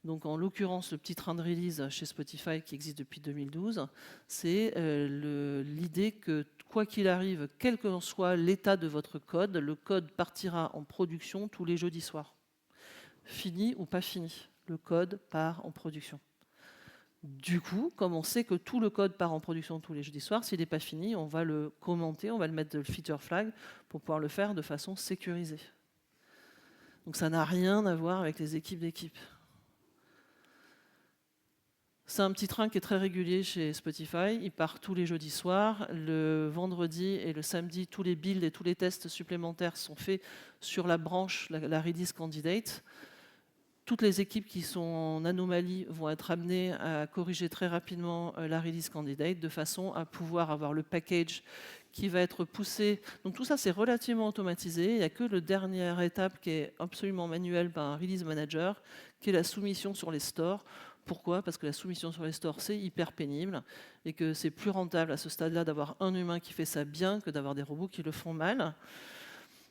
Donc en l'occurrence, le petit train de release chez Spotify qui existe depuis 2012, c'est l'idée que quoi qu'il arrive, quel que soit l'état de votre code, le code partira en production tous les jeudis soirs. Fini ou pas fini, le code part en production. Du coup, comme on sait que tout le code part en production tous les jeudis soirs, s'il n'est pas fini, on va le commenter, on va le mettre de feature flag pour pouvoir le faire de façon sécurisée. Donc ça n'a rien à voir avec les équipes d'équipe. C'est un petit train qui est très régulier chez Spotify. Il part tous les jeudis soirs. Le vendredi et le samedi, tous les builds et tous les tests supplémentaires sont faits sur la branche, la release candidate. Toutes les équipes qui sont en anomalie vont être amenées à corriger très rapidement la release candidate de façon à pouvoir avoir le package qui va être poussé. Donc tout ça, c'est relativement automatisé. Il n'y a que la dernière étape qui est absolument manuelle par un release manager, qui est la soumission sur les stores. Pourquoi ? Parce que la soumission sur les stores, c'est hyper pénible et que c'est plus rentable à ce stade-là d'avoir un humain qui fait ça bien que d'avoir des robots qui le font mal.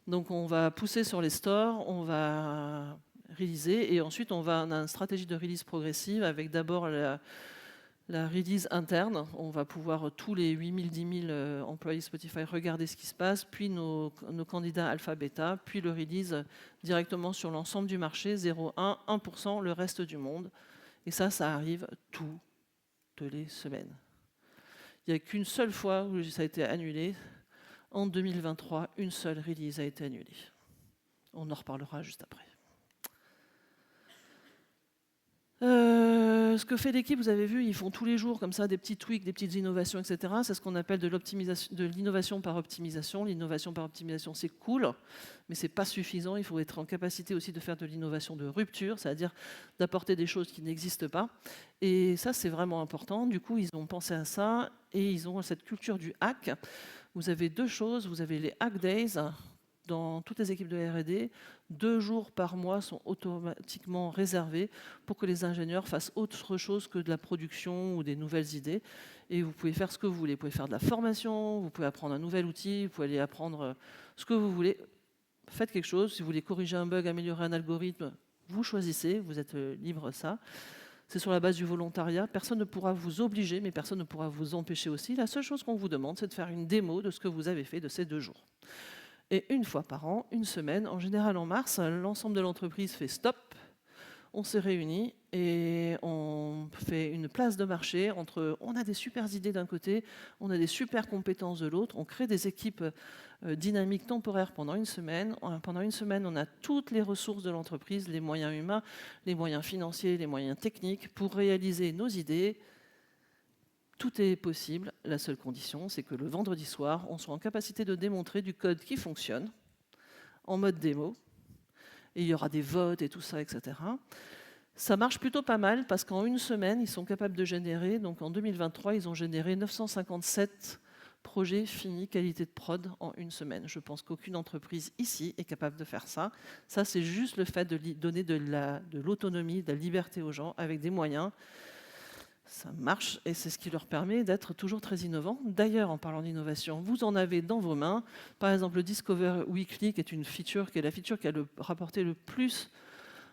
Donc on va pousser sur les stores, on va releaser et ensuite on a une stratégie de release progressive avec d'abord la release interne. On va pouvoir tous les 8000, 10 000 employés Spotify regarder ce qui se passe, puis nos candidats alpha-bêta, puis le release directement sur l'ensemble du marché, 0,1, 1%, le reste du monde. Et ça arrive toutes les semaines. Il n'y a qu'une seule fois où ça a été annulé. En 2023, une seule release a été annulée. On en reparlera juste après. Ce que fait l'équipe, vous avez vu, ils font tous les jours comme ça des petits tweaks, des petites innovations, etc. C'est ce qu'on appelle de l'innovation par optimisation. L'innovation par optimisation, c'est cool, mais c'est pas suffisant. Il faut être en capacité aussi de faire de l'innovation de rupture, c'est-à-dire d'apporter des choses qui n'existent pas. Et ça, c'est vraiment important. Du coup, ils ont pensé à ça et ils ont cette culture du hack. Vous avez deux choses. Vous avez les hack days dans toutes les équipes de R&D. 2 jours par mois sont automatiquement réservés pour que les ingénieurs fassent autre chose que de la production ou des nouvelles idées. Et vous pouvez faire ce que vous voulez. Vous pouvez faire de la formation, vous pouvez apprendre un nouvel outil, vous pouvez aller apprendre ce que vous voulez. Faites quelque chose. Si vous voulez corriger un bug, améliorer un algorithme, vous choisissez, vous êtes libre de ça. C'est sur la base du volontariat. Personne ne pourra vous obliger, mais personne ne pourra vous empêcher aussi. La seule chose qu'on vous demande, c'est de faire une démo de ce que vous avez fait de ces 2 jours. Et une fois par an, une semaine, en général en mars, l'ensemble de l'entreprise fait stop, on se réunit et on fait une place de marché entre on a des super idées d'un côté, on a des super compétences de l'autre, on crée des équipes dynamiques temporaires pendant une semaine. Pendant une semaine, on a toutes les ressources de l'entreprise, les moyens humains, les moyens financiers, les moyens techniques pour réaliser nos idées. Tout est possible, la seule condition, c'est que le vendredi soir, on soit en capacité de démontrer du code qui fonctionne, en mode démo, et il y aura des votes et tout ça, etc. Ça marche plutôt pas mal, parce qu'en une semaine, ils sont capables de générer, donc en 2023, ils ont généré 957 projets finis qualité de prod en une semaine. Je pense qu'aucune entreprise ici est capable de faire ça. Ça, c'est juste le fait de donner de l'autonomie, de la liberté aux gens, avec des moyens. Ça marche et c'est ce qui leur permet d'être toujours très innovants. D'ailleurs, en parlant d'innovation, vous en avez dans vos mains. Par exemple, le Discover Weekly, qui est la feature qui a rapporté le plus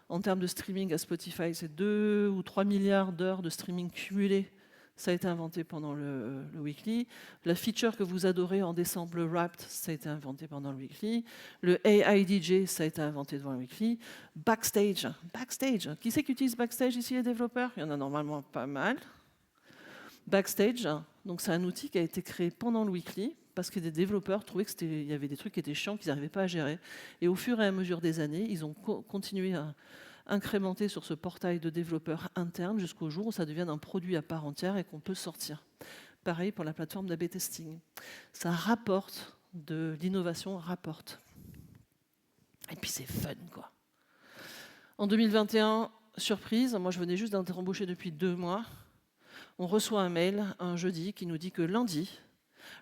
en termes de streaming à Spotify. C'est 2 ou 3 milliards d'heures de streaming cumulées. Ça a été inventé pendant le Weekly. La feature que vous adorez en décembre, le Wrapped, ça a été inventé pendant le Weekly. Le AI DJ, ça a été inventé devant le Weekly. Backstage. Qui c'est qui utilise Backstage ici, les développeurs ? Il y en a normalement pas mal. Backstage, donc c'est un outil qui a été créé pendant le Weekly parce que des développeurs trouvaient qu'il y avait des trucs qui étaient chiants qu'ils n'arrivaient pas à gérer. Et au fur et à mesure des années, ils ont continué à incrémenter sur ce portail de développeurs internes jusqu'au jour où ça devienne un produit à part entière et qu'on peut sortir. Pareil pour la plateforme d'A/B testing. Ça rapporte de l'innovation, rapporte. Et puis c'est fun, quoi. En 2021, surprise, moi je venais juste d'être embauché depuis 2 mois. On reçoit un mail un jeudi qui nous dit que lundi,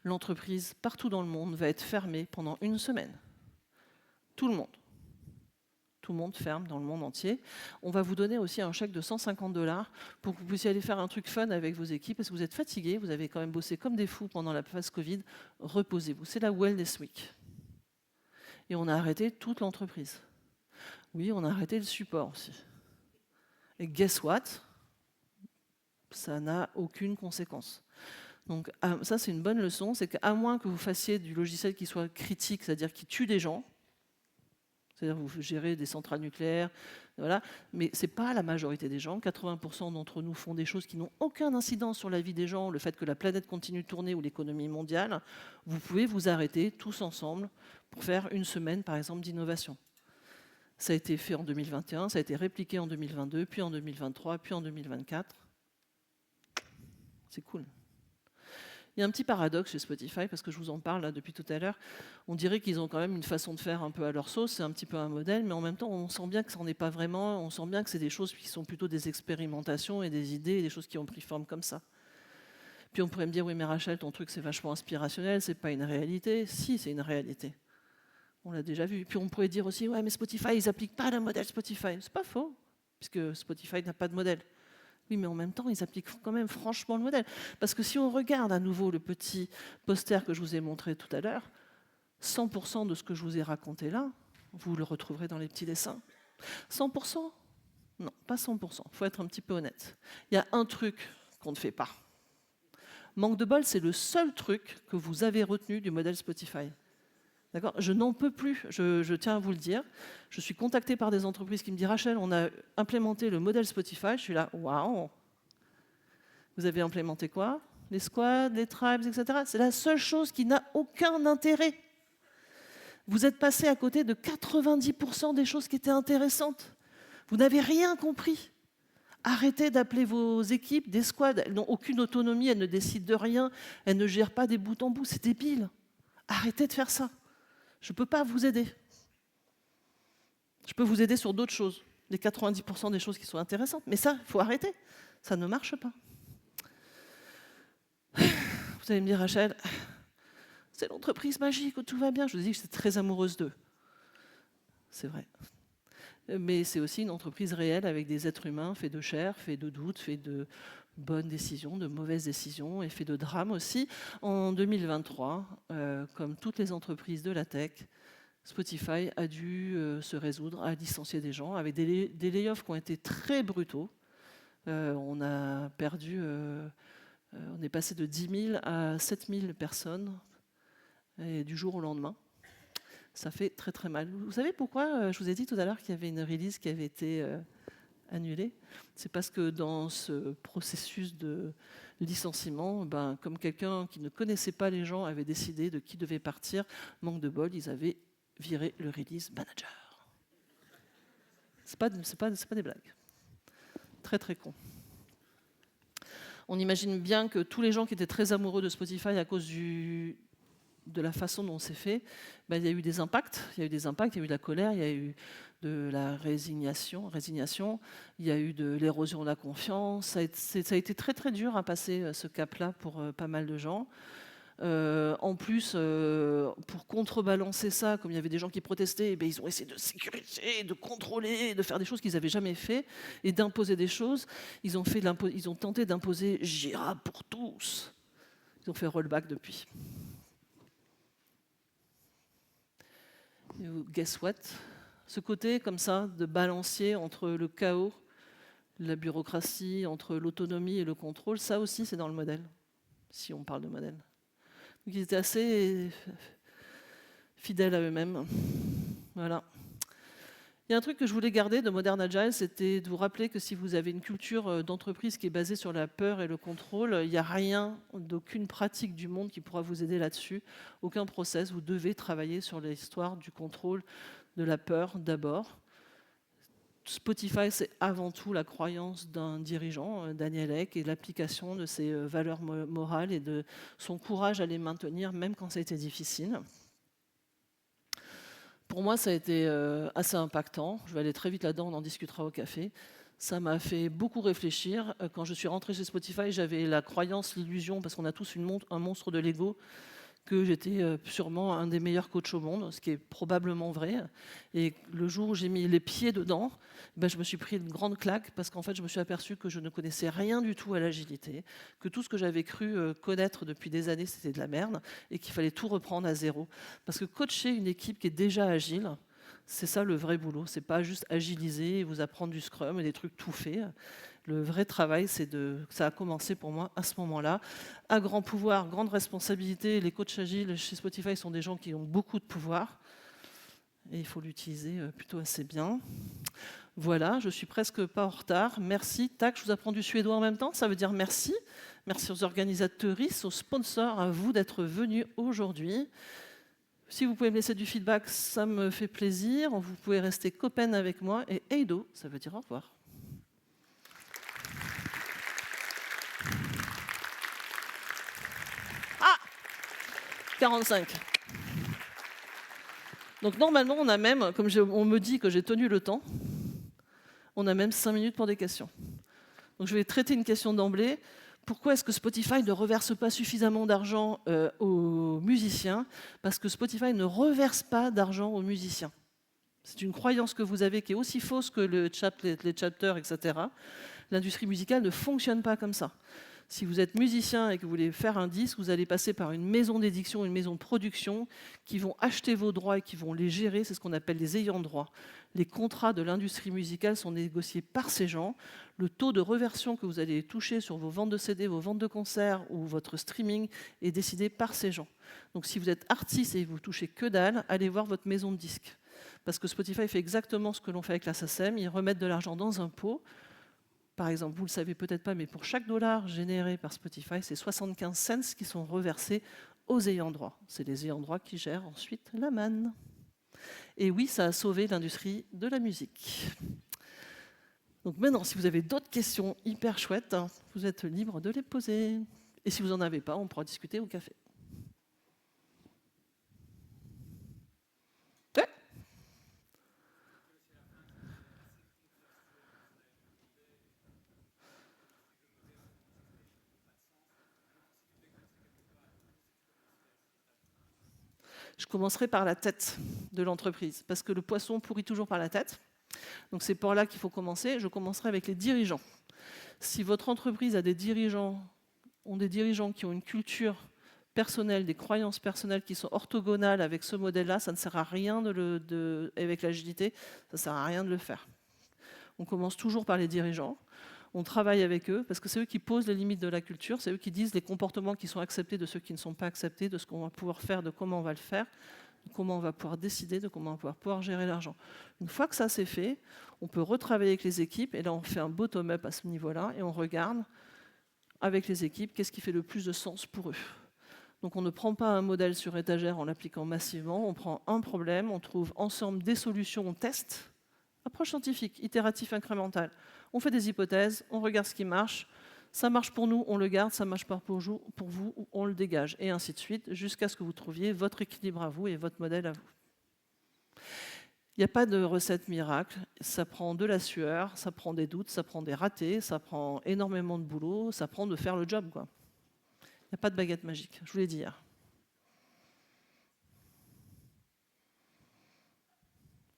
l'entreprise partout dans le monde va être fermée pendant 1 semaine. Tout le monde. tout le monde ferme dans le monde entier. On va vous donner aussi un chèque de 150 $ pour que vous puissiez aller faire un truc fun avec vos équipes, parce que vous êtes fatigués, vous avez quand même bossé comme des fous pendant la phase Covid. Reposez-vous. C'est la Wellness Week. Et on a arrêté toute l'entreprise. Oui, on a arrêté le support aussi. Et guess what? Ça n'a aucune conséquence. Donc ça, c'est une bonne leçon, c'est qu'à moins que vous fassiez du logiciel qui soit critique, c'est-à-dire qui tue des gens, c'est-à-dire que vous gérez des centrales nucléaires, voilà, mais ce n'est pas la majorité des gens. 80% d'entre nous font des choses qui n'ont aucun incidence sur la vie des gens, le fait que la planète continue de tourner ou l'économie mondiale. Vous pouvez vous arrêter tous ensemble pour faire une semaine, par exemple, d'innovation. Ça a été fait en 2021, ça a été répliqué en 2022, puis en 2023, puis en 2024. C'est cool. Il y a un petit paradoxe chez Spotify, parce que je vous en parle là depuis tout à l'heure. On dirait qu'ils ont quand même une façon de faire un peu à leur sauce, c'est un petit peu un modèle, mais en même temps, on sent bien que ça n'en est pas vraiment. On sent bien que c'est des choses qui sont plutôt des expérimentations et des idées, et des choses qui ont pris forme comme ça. Puis on pourrait me dire, oui mais Rachel, ton truc c'est vachement inspirationnel, c'est pas une réalité. Si, c'est une réalité. On l'a déjà vu. Puis on pourrait dire aussi, ouais mais Spotify, ils n'appliquent pas le modèle Spotify. C'est pas faux, puisque Spotify n'a pas de modèle. Oui, mais en même temps, ils appliquent quand même franchement le modèle. Parce que si on regarde à nouveau le petit poster que je vous ai montré tout à l'heure, 100% de ce que je vous ai raconté là, vous le retrouverez dans les petits dessins. 100%? Non, pas 100%. Il faut être un petit peu honnête. Il y a un truc qu'on ne fait pas. Manque de bol, c'est le seul truc que vous avez retenu du modèle Spotify. D'accord ? Je n'en peux plus, je tiens à vous le dire. Je suis contactée par des entreprises qui me disent « Rachel, on a implémenté le modèle Spotify ». Je suis là « Waouh ! Vous avez implémenté quoi ? Les squads, les tribes, etc. » C'est la seule chose qui n'a aucun intérêt. Vous êtes passé à côté de 90% des choses qui étaient intéressantes. Vous n'avez rien compris. Arrêtez d'appeler vos équipes des squads. Elles n'ont aucune autonomie, elles ne décident de rien, elles ne gèrent pas des bouts en bout. C'est débile. Arrêtez de faire ça. Je ne peux pas vous aider. Je peux vous aider sur d'autres choses, les 90% des choses qui sont intéressantes. Mais ça, il faut arrêter. Ça ne marche pas. Vous allez me dire, Rachel, c'est l'entreprise magique où tout va bien. Je vous dis que j'étais très amoureuse d'eux. C'est vrai. Mais c'est aussi une entreprise réelle avec des êtres humains, faits de chair, faits de doutes, faits de bonnes décisions, de mauvaises décisions et faits de drames aussi. En 2023, comme toutes les entreprises de la tech, Spotify a dû se résoudre à licencier des gens avec des layoffs qui ont été très brutaux. On a perdu, on est passé de 10 000 à 7 000 personnes et du jour au lendemain. Ça fait très très mal. Vous savez pourquoi je vous ai dit tout à l'heure qu'il y avait une release qui avait été annulée ? C'est parce que dans ce processus de licenciement, comme quelqu'un qui ne connaissait pas les gens avait décidé de qui devait partir, manque de bol, ils avaient viré le release manager. C'est pas des blagues. Très très con. On imagine bien que tous les gens qui étaient très amoureux de Spotify à cause de la façon dont c'est fait, il y a eu des impacts. Il y a eu des impacts, il y a eu de la colère, il y a eu de la résignation, il y a eu de l'érosion de la confiance. Ça a été très très dur à passer ce cap-là pour pas mal de gens. En plus, pour contrebalancer ça, comme il y avait des gens qui protestaient, ils ont essayé de sécuriser, de contrôler, de faire des choses qu'ils n'avaient jamais fait et d'imposer des choses. Ils ont tenté d'imposer Jira pour tous. Ils ont fait rollback depuis. Et guess what ? Ce côté comme ça de balancier entre le chaos, la bureaucratie, entre l'autonomie et le contrôle, ça aussi c'est dans le modèle, si on parle de modèle. Donc ils étaient assez fidèles à eux-mêmes. Voilà. Il y a un truc que je voulais garder de Modern Agile, c'était de vous rappeler que si vous avez une culture d'entreprise qui est basée sur la peur et le contrôle, il n'y a rien d'aucune pratique du monde qui pourra vous aider là-dessus. Aucun process, vous devez travailler sur l'histoire du contrôle, de la peur d'abord. Spotify, c'est avant tout la croyance d'un dirigeant, Daniel Ek, et l'application de ses valeurs morales et de son courage à les maintenir, même quand ça a été difficile. Pour moi, ça a été assez impactant. Je vais aller très vite là-dedans, on en discutera au café. Ça m'a fait beaucoup réfléchir. Quand je suis rentrée chez Spotify, j'avais la croyance, l'illusion, parce qu'on a tous un monstre de Lego que j'étais sûrement un des meilleurs coachs au monde, ce qui est probablement vrai. Et le jour où j'ai mis les pieds dedans, ben, je me suis pris une grande claque parce qu'en fait, je me suis aperçu que je ne connaissais rien du tout à l'agilité, que tout ce que j'avais cru connaître depuis des années, c'était de la merde et qu'il fallait tout reprendre à zéro. Parce que coacher une équipe qui est déjà agile, c'est ça le vrai boulot. C'est pas juste agiliser et vous apprendre du Scrum et des trucs tout faits. Le vrai travail, ça a commencé pour moi à ce moment-là. À grand pouvoir, grande responsabilité. Les coachs agiles chez Spotify sont des gens qui ont beaucoup de pouvoir et il faut l'utiliser plutôt assez bien. Voilà, je suis presque pas en retard. Merci. Tac, je vous apprends du suédois en même temps. Ça veut dire merci. Merci aux organisateurs, aux sponsors, à vous d'être venus aujourd'hui. Si vous pouvez me laisser du feedback, ça me fait plaisir. Vous pouvez rester copains avec moi. Et Eido, ça veut dire au revoir. Ah 45. Donc normalement, on a même, comme on me dit que j'ai tenu le temps, on a même 5 minutes pour des questions. Donc je vais traiter une question d'emblée. Pourquoi est-ce que Spotify ne reverse pas suffisamment d'argent aux musiciens? Parce que Spotify ne reverse pas d'argent aux musiciens. C'est une croyance que vous avez qui est aussi fausse que les chapters, etc. L'industrie musicale ne fonctionne pas comme ça. Si vous êtes musicien et que vous voulez faire un disque, vous allez passer par une maison d'édition, une maison de production qui vont acheter vos droits et qui vont les gérer. C'est ce qu'on appelle les ayants droit. Les contrats de l'industrie musicale sont négociés par ces gens. Le taux de reversion que vous allez toucher sur vos ventes de CD, vos ventes de concerts ou votre streaming est décidé par ces gens. Donc si vous êtes artiste et vous touchez que dalle, allez voir votre maison de disques. Parce que Spotify fait exactement ce que l'on fait avec la SACEM. Ils remettent de l'argent dans un pot. Par exemple, vous ne le savez peut-être pas, mais pour chaque dollar généré par Spotify, c'est 75 cents qui sont reversés aux ayants droit. C'est les ayants droit qui gèrent ensuite la manne. Et oui, ça a sauvé l'industrie de la musique. Donc maintenant, si vous avez d'autres questions hyper chouettes, vous êtes libre de les poser. Et si vous n'en avez pas, on pourra discuter au café. Ouais. Je commencerai par la tête de l'entreprise, parce que le poisson pourrit toujours par la tête. Donc c'est par là qu'il faut commencer. Je commencerai avec les dirigeants. Si votre entreprise a des dirigeants qui ont une culture personnelle, des croyances personnelles qui sont orthogonales avec ce modèle-là, ça ne sert à rien avec l'agilité, ça ne sert à rien de le faire. On commence toujours par les dirigeants. On travaille avec eux parce que c'est eux qui posent les limites de la culture, c'est eux qui disent les comportements qui sont acceptés de ceux qui ne sont pas acceptés, de ce qu'on va pouvoir faire, de comment on va le faire, de comment on va pouvoir décider, de comment on va pouvoir gérer l'argent. Une fois que ça c'est fait, on peut retravailler avec les équipes et là on fait un bottom-up à ce niveau-là et on regarde avec les équipes qu'est-ce qui fait le plus de sens pour eux. Donc on ne prend pas un modèle sur étagère en l'appliquant massivement, on prend un problème, on trouve ensemble des solutions, on teste. Approche scientifique, itératif, incrémental. On fait des hypothèses, on regarde ce qui marche. Ça marche pour nous, on le garde. Ça marche pas pour vous, on le dégage. Et ainsi de suite, jusqu'à ce que vous trouviez votre équilibre à vous et votre modèle à vous. Il n'y a pas de recette miracle. Ça prend de la sueur, ça prend des doutes, ça prend des ratés, ça prend énormément de boulot, ça prend de faire le job, quoi. Il n'y a pas de baguette magique, je vous l'ai dit hier.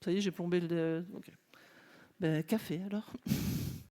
Ça y est, j'ai plombé le... Okay. Ben, café alors.